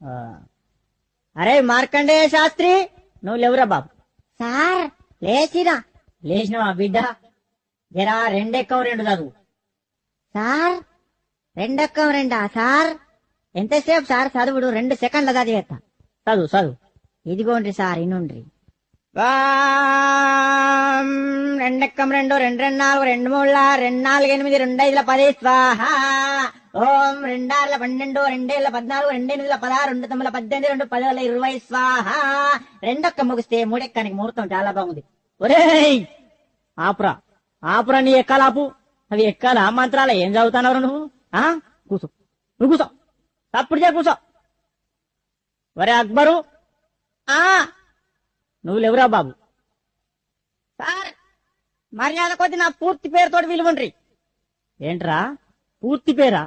ఆ. అరే మార్కండేయ శాస్త్రి నువ్వు లేవురా బాబు. సార్ లేచినా. లేచినవా బిడ్డ? జరా రెండెక్కం రెండు చదువు. సార్ రెండెక్కం రెండా సార్? ఎంతసేపు సార్ చదువుడు? 2 సెకండ్ల చదివేస్తా. చదువు చదువు. ఇదిగోండ్రి సార్ ఇనుండ్రి. రెండెక్కం రెండు రెండు రెండు నాలుగు రెండు మూడుల రెండు నాలుగు ఎనిమిది రెండు ఐదుల 10 స్వాహ. ఓం రెండార్ల 12 రెండేళ్ల 14 రెండెనిమిదిల 16 రెండు 9 18 రెండు 10 20 స్వాహ. రెండొక్క ముగిస్తే మూడెక్కానికి ముహూర్తం చాలా బాగుంది. ఒరేయ్ ఆపురా ఆపురా, నీ ఎక్కాల ఆపు. అవి ఎక్కాల మంత్రాల ఏం చదువుతానవరు నువ్వు? కూసో, నువ్వు కూసో, తప్పుడు చే కూసో. ఒరే అక్బరు, నువ్వు లేవురా బాబు. సార్ మర్యాద కొద్ది నా పూర్తి పేరుతోటి విలువండ్రి. ఏంట్రా పూర్తి పేరా?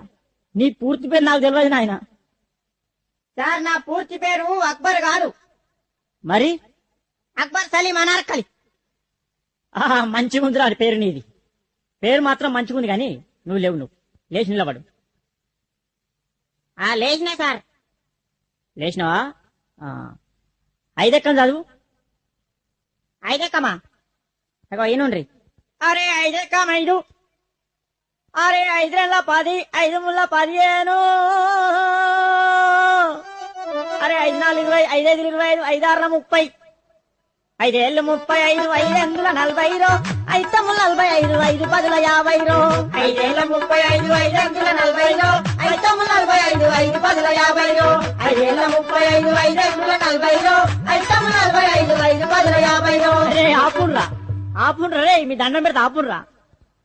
నీ పూర్తి పేరు నాకు తెలియదు నాయన. సార్ నా పూర్తి పేరు అక్బర్ కాదు, మరి అక్బర్ సలీం అనార్కలి. మంచిగుందిరా పేరు నీది. పేరు మాత్రం మంచిగుంది కానీ నువ్వు లేవు. నువ్వు లేచి నిలబడు. లేచినా సార్. లేచినావా? 5 ఎక్కం చదువు. 5 ఎక్కమా? అగో ఈనుండ్రి. అరే 5 ఎక్కం 5. అరే 5 2 10 5 3 15. అరే 5 4 20 5 5 25 5 6 30 5 ఏళ్ళు 35 5 8 40 5 9 45 5 10 50 5 ఏళ్ళ 35 5 8 40 5 9 45 5 10 50 5 ఏళ్ళ 35 5 8 40 5 9 45 5 10 50. అరే ఆపుండ్రా ఆపుండ్రా రే, మీ దండం పెడితే ఆపుండ్రా.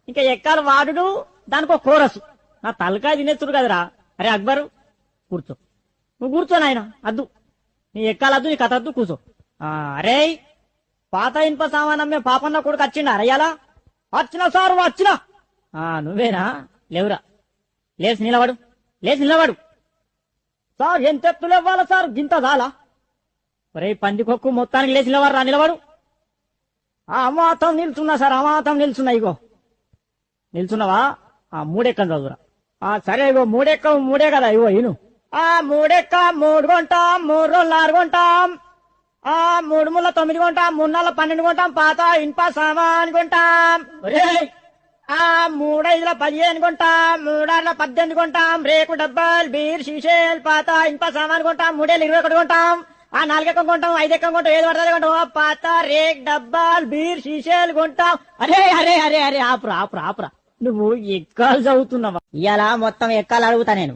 ఇంకా ఎక్కాల వాడుడు, దానికో కోరసు. నా తలకాయ తినేస్తుడు కదరా. అరే అక్బరు కూర్చో, నువ్వు కూర్చో నాయన. అద్దు నీ ఎక్కాలద్దు, నీ కథ అద్దు, కూర్చో. అరే పాత ఇనుప సామానమ్మే పాపన్న కొడుకు వచ్చిండా అరయ్యాలా? వచ్చిన సారు వచ్చిన. నువ్వేనా? లేవురా, లేచి నిలబడు, లేచి నిలబడు. సార్ ఎంత ఎత్తులు ఇవ్వాలా సార్? గింత చాలా. ఒరే పందికొక్కు మొత్తానికి లేచి నిలబడరా, నిలబడు. అమాతం నిల్చున్నా సార్, అమాతం నిల్చున్నా. ఇగో నిల్చున్నావా? 3 ఎక్కం చదువురా. సరే ఇగో 3 ఎక్కం 3 కదా. ఇగో ఇను. 3 ఎక్క 3 కొంటాం, 3 రోజులు 4 కొంటాం, 3 ముళ్ళ 9 కొంటాం, 3 నెలల 12 కొంటాం, పాత ఇనుప సామాన్ కొంటాం. 3 5 15 కొంటాం, 3 6 18 కొంటాం, రేకు డబ్బాలు బీర్ షీషేలు పాత ఇనుప సామాన్ కొంటాం, 3 ఏళ్ళు 21 కొంటాం, 4 ఎక్కం కొంటాం, 5 ఎక్కం కొంటాం, 7 పడుతుంది కొంటాం, పాత రేక్ డబ్బాలు బీర్ షీషేలు కొంటాం. అరే అరే అరే అరే ఆపురా ఆపురా ఆపురా. నువ్వు ఎక్కాలు చదువుతున్నావా? ఇవాళ మొత్తం ఎక్కాలు అడుగుతా నేను.